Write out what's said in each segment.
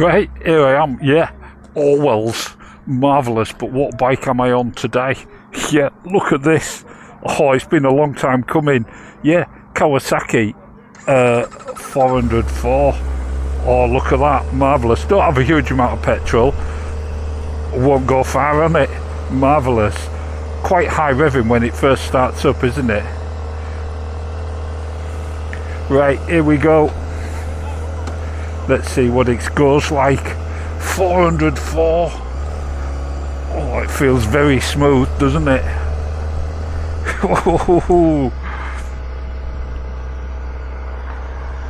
Right, here I am, yeah, Orwell's, marvellous, but what bike am I on today? Yeah, look at this. Oh, it's been a long time coming. Yeah, Kawasaki 404. Oh, look at that, marvellous. Don't have a huge amount of petrol, won't go far on it, marvellous. Quite high revving when it first starts up, isn't it? Right, here we go. Let's see what it goes like. 404. Oh, it feels very smooth, doesn't it?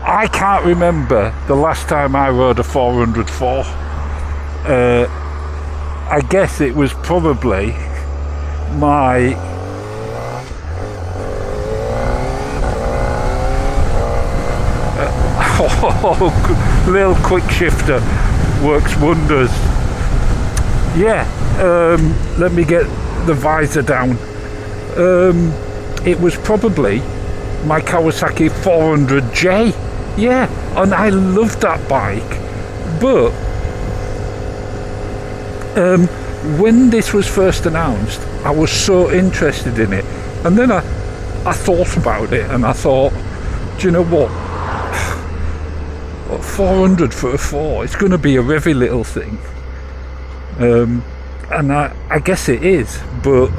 I can't remember the last time I rode a 404. I guess it was probably my little quick shifter works wonders. Yeah, let me get the visor down. It was probably my Kawasaki 400J. Yeah, and I loved that bike. But when this was first announced, I was so interested in it. And then I thought about it and I thought, do you know what? 400 for a 4, it's going to be a revvy little thing. And I guess it is, but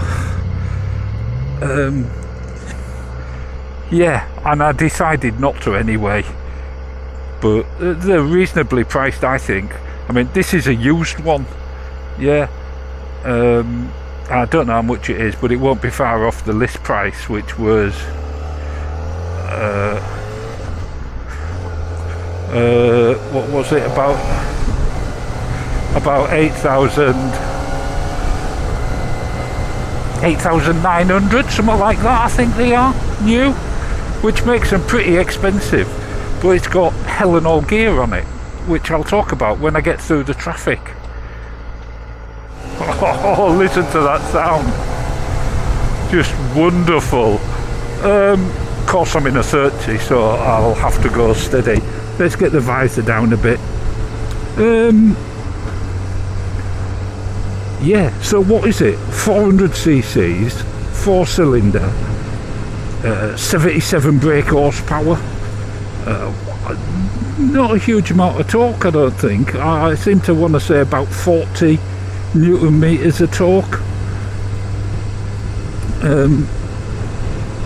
yeah, and I decided not to anyway. But they're reasonably priced, I think. I mean, this is a used one. Yeah, I don't know how much it is, but it won't be far off the list price, which was what was it, about 8,900, something like that. I think they are new, which makes them pretty expensive, but it's got hell and all gear on it, which I'll talk about when I get through the traffic. Oh, listen to that sound, just wonderful. Of course I'm in a 30, so I'll have to go steady. Let's get the visor down a bit. Yeah, so what is it? 400 cc's, 4-cylinder, 77 brake horsepower. Not a huge amount of torque, I don't think. I seem to want to say about 40 Newton meters of torque.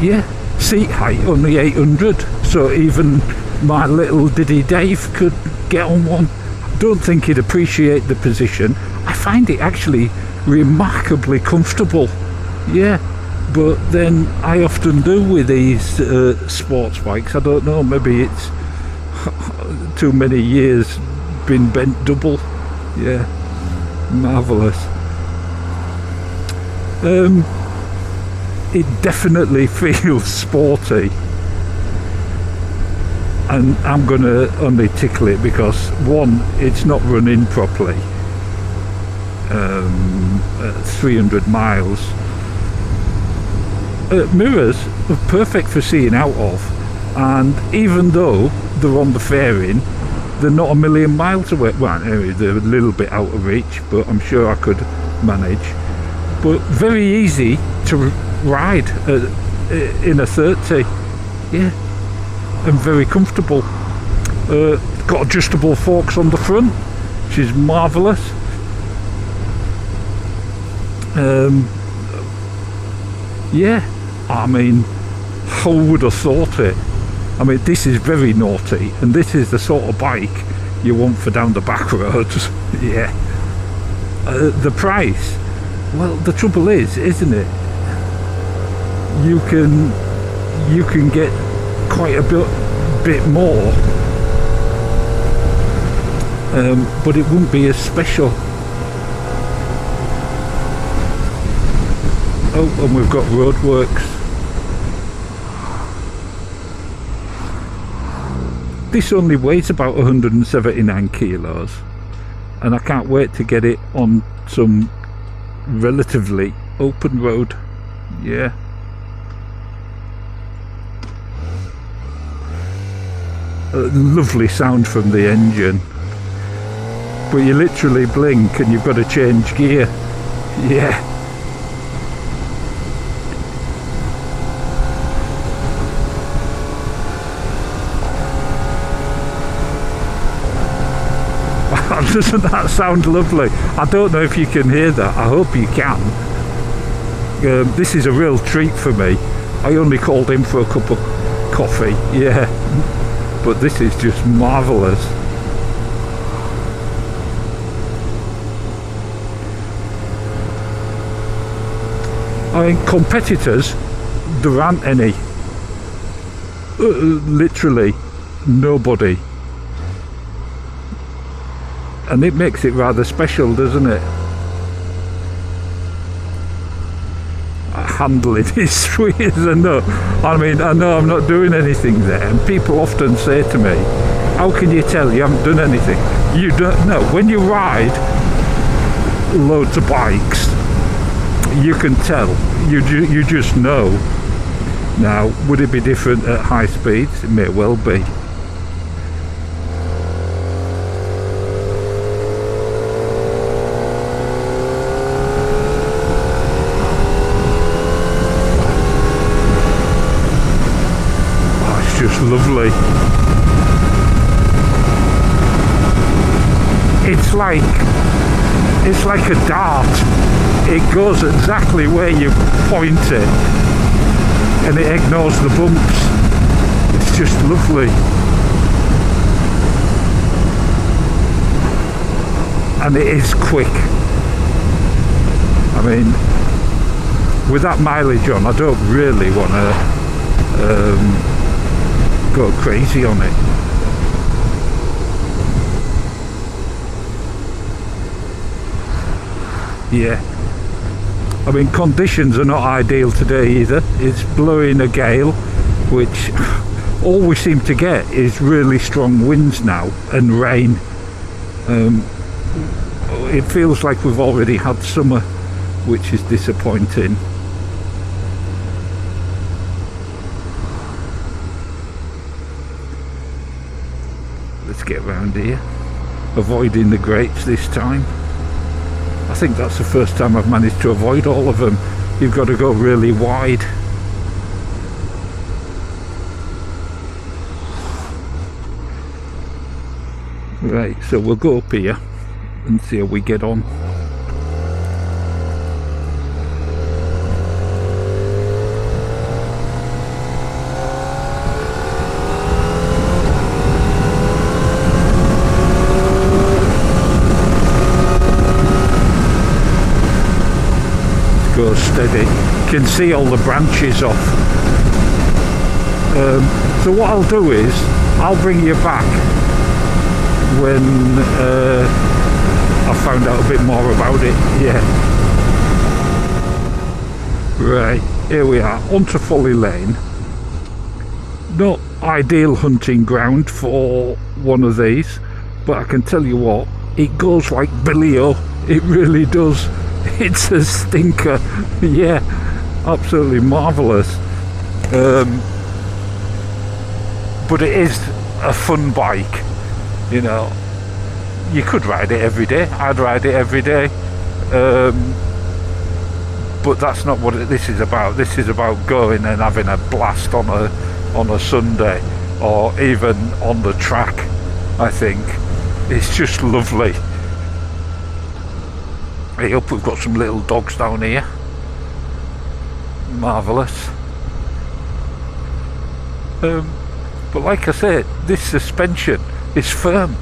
Yeah, seat height only 800, so even my little Diddy Dave could get on one. Don't think he'd appreciate the position. I find it actually remarkably comfortable. Yeah, but then I often do with these sports bikes. I don't know, maybe it's too many years been bent double. Yeah, marvellous. It definitely feels sporty. And I'm going to only tickle it because, one, it's not running properly at 300 miles. Mirrors are perfect for seeing out of, and even though they're on the fairing, they're not a million miles away. Well, anyway, they're a little bit out of reach, but I'm sure I could manage. But very easy to ride in a 30. Yeah. And very comfortable. Got adjustable forks on the front, which is marvellous. Yeah, I mean, who would have thought it? I mean, this is very naughty, and this is the sort of bike you want for down the back roads. Yeah. The price, well, the trouble is, isn't it? You can get quite a bit more, but it wouldn't be as special. Oh, and we've got roadworks. This only weighs about 179 kilos, and I can't wait to get it on some relatively open road. Yeah. Lovely sound from the engine. but you literally blink and you've got to change gear. Yeah. Doesn't that sound lovely? I don't know if you can hear that. I hope you can. This is a real treat for me. I only called in for a cup of coffee, yeah, but this is just marvellous. I mean, competitors, there aren't any. Literally nobody. And it makes it rather special, doesn't it? Handling is sweet as a nut. I mean, I know I'm not doing anything there, and people often say to me, how can you tell you haven't done anything? You don't know. When you ride loads of bikes, you can tell. You just know. Now, would it be different at high speeds? It may well be. Just lovely. It's like a dart. It goes exactly where you point it, and it ignores the bumps. It's just lovely. And it is quick. I mean, with that mileage on, I don't really want to go crazy on it. Yeah, I mean, conditions are not ideal today either. It's blowing a gale, which all we seem to get is really strong winds now and rain. It feels like we've already had summer, which is disappointing. Let's get round here, avoiding the grates this time. I think that's the first time I've managed to avoid all of them. You've got to go really wide. Right, so we'll go up here and see how we get on. Go steady. You can see all the branches off. So what I'll do is I'll bring you back when I found out a bit more about it. Yeah. Right, here we are, onto Folly Lane. Not ideal hunting ground for one of these, but I can tell you what, it goes like Billy-O. It really does. It's a stinker. Yeah, absolutely marvellous. But it is a fun bike, you know. You could ride it every day. I'd ride it every day. But that's not what this is about. This is about going and having a blast on a Sunday, or even on the track. I think it's just lovely. Hey up, we've got some little dogs down here. Marvellous. But like I said, this suspension is firm,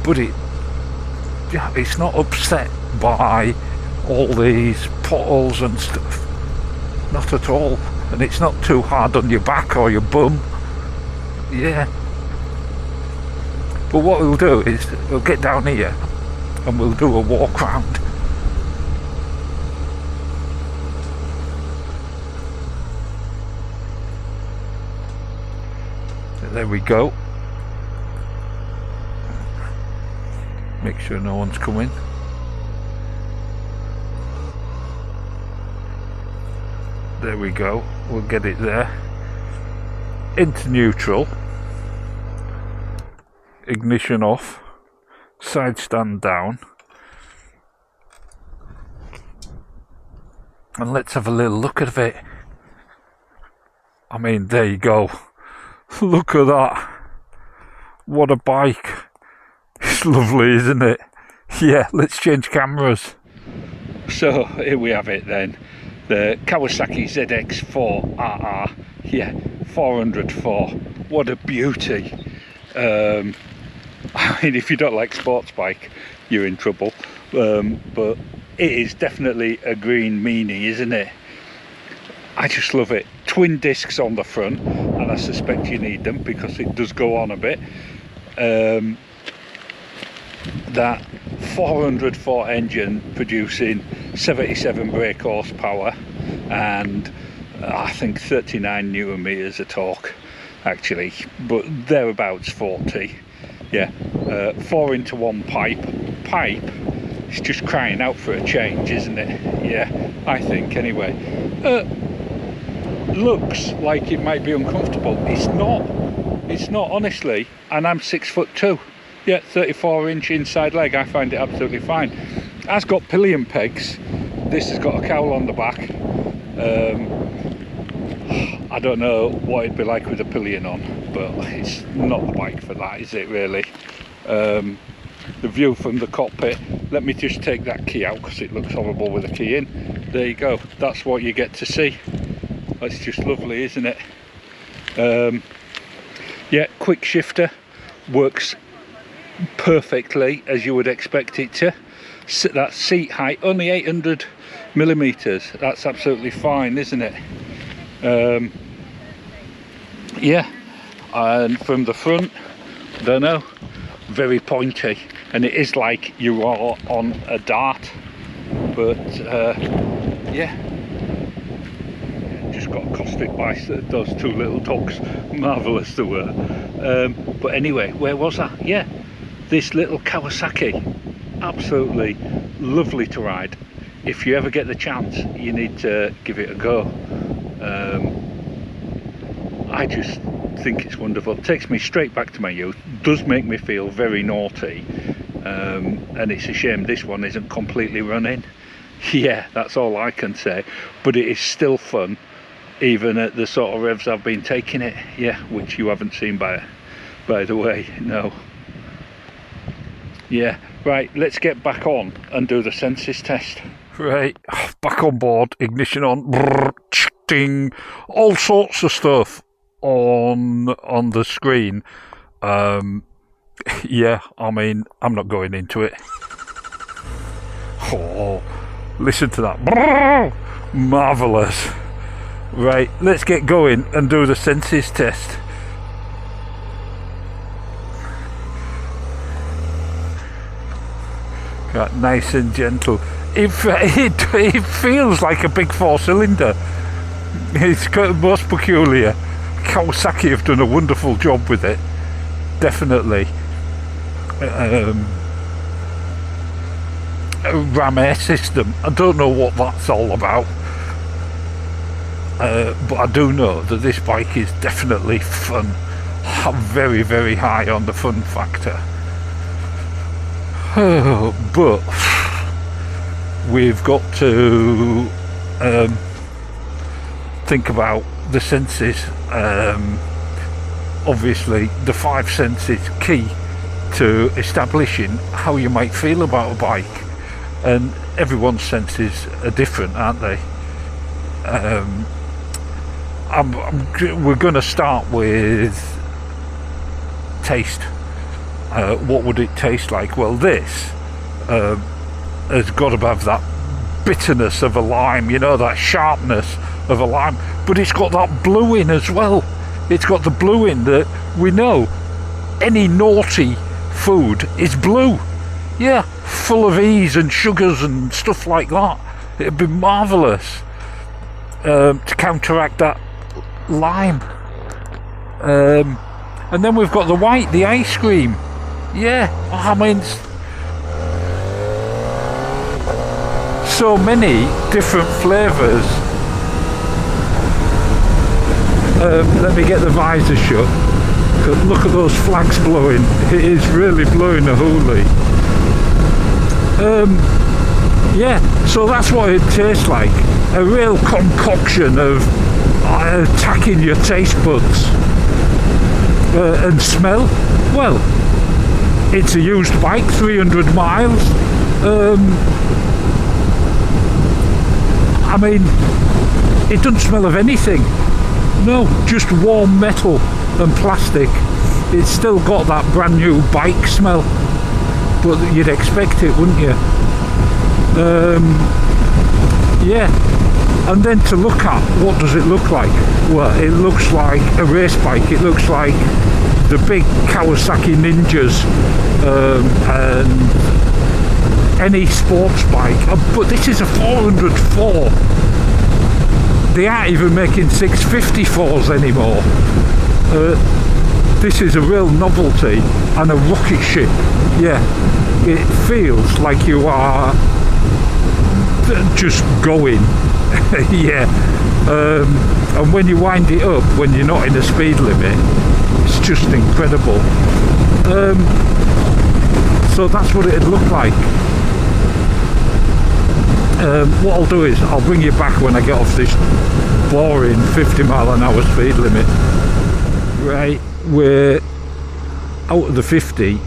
but it's not upset by all these potholes and stuff. Not at all. And it's not too hard on your back or your bum. Yeah. But what we'll do is we'll get down here and we'll do a walk round. There we go. Make sure no one's coming. There we go. We'll get it there. Into neutral. Ignition off. side stand down. And let's have a little look at it. I mean, there you go. Look at that. What a bike. It's lovely, isn't it? Yeah, let's change cameras. So, here we have it then. The Kawasaki ZX-4RR. Yeah, 404. What a beauty. I mean, if you don't like sports bike, you're in trouble. But it is definitely a green meanie, isn't it? I just love it. Twin discs on the front, and I suspect you need them because it does go on a bit. That 404 engine producing 77 brake horsepower and I think 39 newton meters of torque, actually, but thereabouts 40. Yeah, 4-into-1 pipe. It's just crying out for a change, isn't it? Yeah, I think anyway. Looks like it might be uncomfortable. It's not honestly, and I'm 6'2". Yeah, 34-inch inside leg. I find it absolutely fine. It has got pillion pegs. This has got a cowl on the back. I don't know what it'd be like with a pillion on, but it's not the bike for that, is it really? The view from the cockpit, let me just take that key out because it looks horrible with the key in. There you go, that's what you get to see. That's just lovely, isn't it? Yeah, quick shifter, works perfectly as you would expect it to. That seat height, only 800 millimeters, that's absolutely fine, isn't it? Yeah, and from the front, don't know, very pointy, and it is like you are on a dart, but yeah, just got accosted by those two little dogs. Marvellous they were. But anyway, where was I? Yeah, this little Kawasaki, absolutely lovely to ride. If you ever get the chance, you need to give it a go. I just think it's wonderful. It takes me straight back to my youth, does make me feel very naughty, and it's a shame this one isn't completely running. Yeah, that's all I can say, but it is still fun, even at the sort of revs I've been taking it. Yeah, which you haven't seen by the way, no. Yeah, right, let's get back on and do the senses test. Right, back on board, ignition on, brrr, ding, all sorts of stuff on the screen. Yeah, I mean, I'm not going into it. Oh, listen to that, brrr, marvellous. Right, let's get going and do the senses test. Right, nice and gentle. It feels like a big 4-cylinder. It's most peculiar. Kawasaki have done a wonderful job with it, definitely. Ram air system, I don't know what that's all about, but I do know that this bike is definitely fun. Very, very high on the fun factor. But we've got to think about the senses. Obviously the 5 senses key to establishing how you might feel about a bike, and everyone's senses are different, aren't they? We're going to start with taste. What would it taste like? Well, this has got to have that bitterness of a lime, you know, that sharpness of a lime, but it's got that blue in as well. It's got the blue in that we know any naughty food is blue. Yeah, full of ease and sugars and stuff like that. It'd be marvellous to counteract that lime. And then we've got the white, the ice cream. Yeah, I mean, so many different flavours. Let me get the visor shut. look at those flags blowing. It is really blowing a hoolie. Yeah, so that's what it tastes like. A real concoction of attacking your taste buds. And smell. Well, it's a used bike, 300 miles. I mean, it doesn't smell of anything. No, just warm metal and plastic. It's still got that brand new bike smell, but you'd expect it, wouldn't you? Yeah, and then to look at, what does it look like? Well, it looks like a race bike. It looks like the big Kawasaki Ninjas and any sports bike, but this is a 404. They aren't even making 654s anymore. This is a real novelty and a rocket ship. Yeah, it feels like you are just going. Yeah, and when you wind it up, when you're not in a speed limit, it's just incredible. So that's what it'd look like. What I'll do is I'll bring you back when I get off this boring 50-mile-an-hour speed limit. Right, we're out of the 50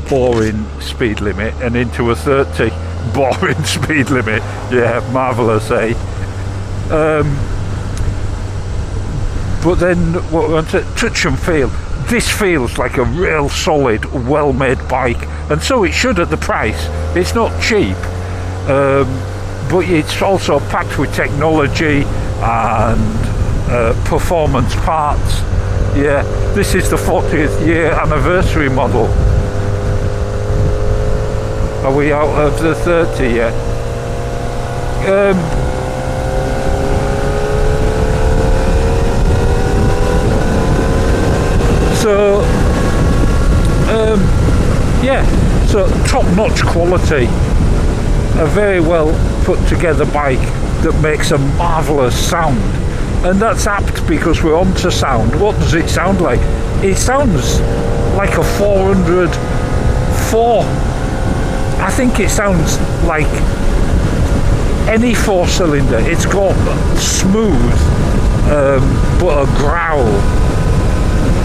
boring speed limit and into a 30 boring speed limit. Yeah, marvellous, eh? But then what we want to touch and feel. This feels like a real solid, well-made bike, and so it should at the price. It's not cheap. But it's also packed with technology and performance parts. Yeah, this is the 40th year anniversary model. Are we out of the 30 yet? Yeah, so top-notch quality. A very well put together bike that makes a marvellous sound, and that's apt because we're on to sound. What does it sound like? It sounds like a 404. I think it sounds like any four-cylinder. It's got smooth but a growl.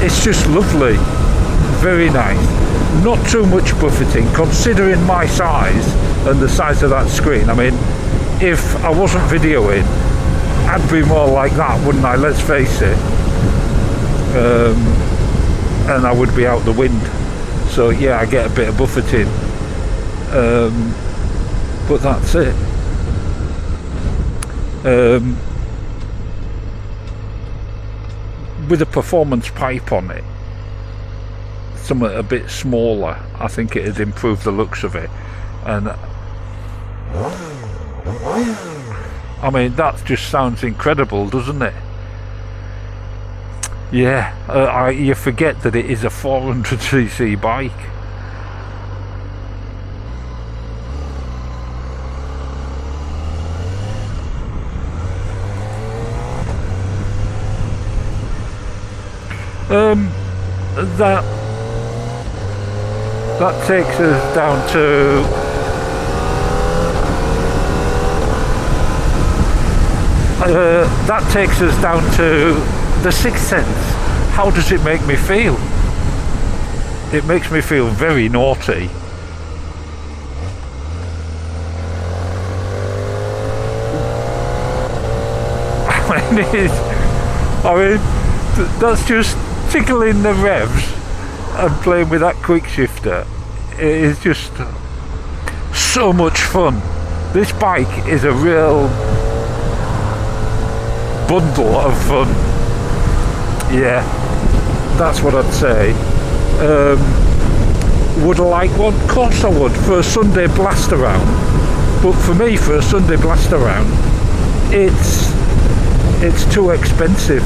It's just lovely, very nice. Not too much buffeting considering my size and the size of that screen. I mean, if I wasn't videoing, I'd be more like that, wouldn't I? Let's face it. And I would be out the wind. So yeah, I get a bit of buffeting. But that's it. With a performance pipe on it, something a bit smaller, I think it'd improve the looks of it. And I mean, that just sounds incredible, doesn't it? Yeah, you forget that it is a 400cc bike. That takes us down to the sixth sense. How does it make me feel? It makes me feel very naughty. I mean, that's just tickling the revs and playing with that quick shifter. It is just so much fun. This bike is a real bundle of fun. Yeah, that's what I'd say. Would I like one? Of course I would, for a Sunday blast around. But for me, for a Sunday blast around, it's too expensive.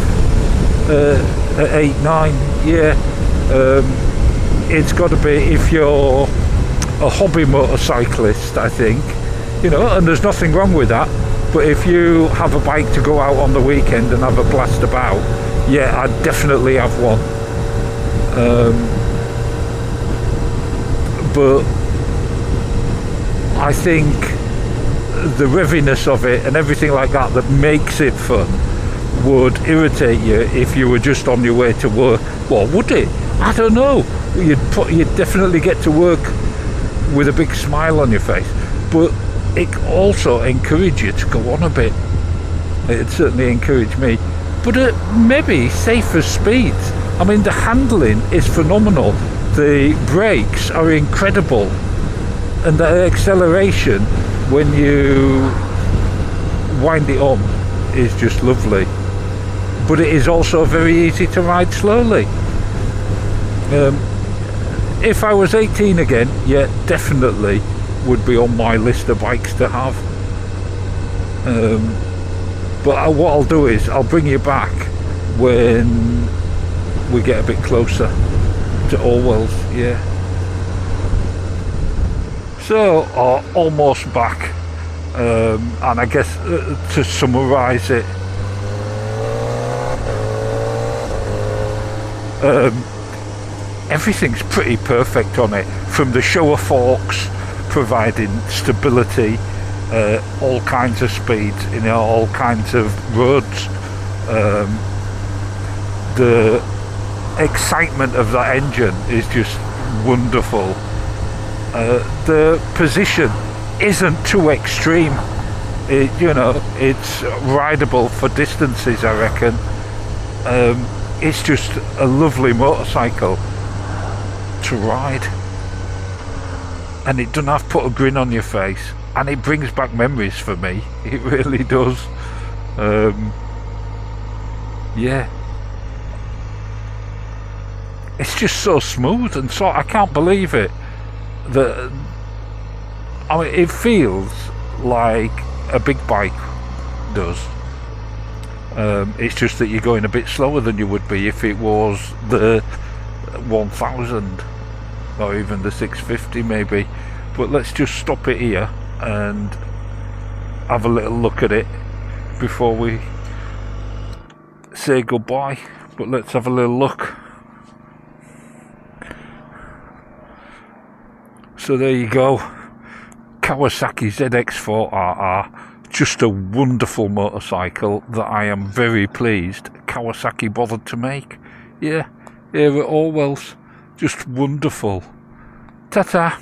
At 8-9, yeah. It's got to be if you're a hobby motorcyclist, I think, you know, and there's nothing wrong with that. But if you have a bike to go out on the weekend and have a blast about, yeah, I'd definitely have one. But I think the reviness of it and everything like that that makes it fun would irritate you if you were just on your way to work. Well, would it? I don't know. You'd definitely get to work with a big smile on your face, but it also encouraged you to go on a bit. It certainly encouraged me. But at maybe safer speeds. I mean, the handling is phenomenal. The brakes are incredible, and the acceleration when you wind it on is just lovely. But it is also very easy to ride slowly. If I was 18 again, yeah, definitely would be on my list of bikes to have. But what I'll do is I'll bring you back when we get a bit closer to Orwell's, yeah. So, almost back, and I guess to summarise it, everything's pretty perfect on it, from the shower forks providing stability, all kinds of speeds, all kinds of roads. The excitement of that engine is just wonderful. The position isn't too extreme. It's rideable for distances, I reckon. It's just a lovely motorcycle to ride, and it doesn't have to put a grin on your face, and it brings back memories for me. It really does. Yeah, it's just so smooth, and so I can't believe it. It feels like a big bike does. It's just that you're going a bit slower than you would be if it was the 1000 or even the 650 maybe. But let's just stop it here and have a little look at it before we say goodbye. But let's have a little look. So there you go, Kawasaki ZX-4RR. Just a wonderful motorcycle that I am very pleased Kawasaki bothered to make. Yeah, here at Orwell's. Just wonderful. Ta-ta.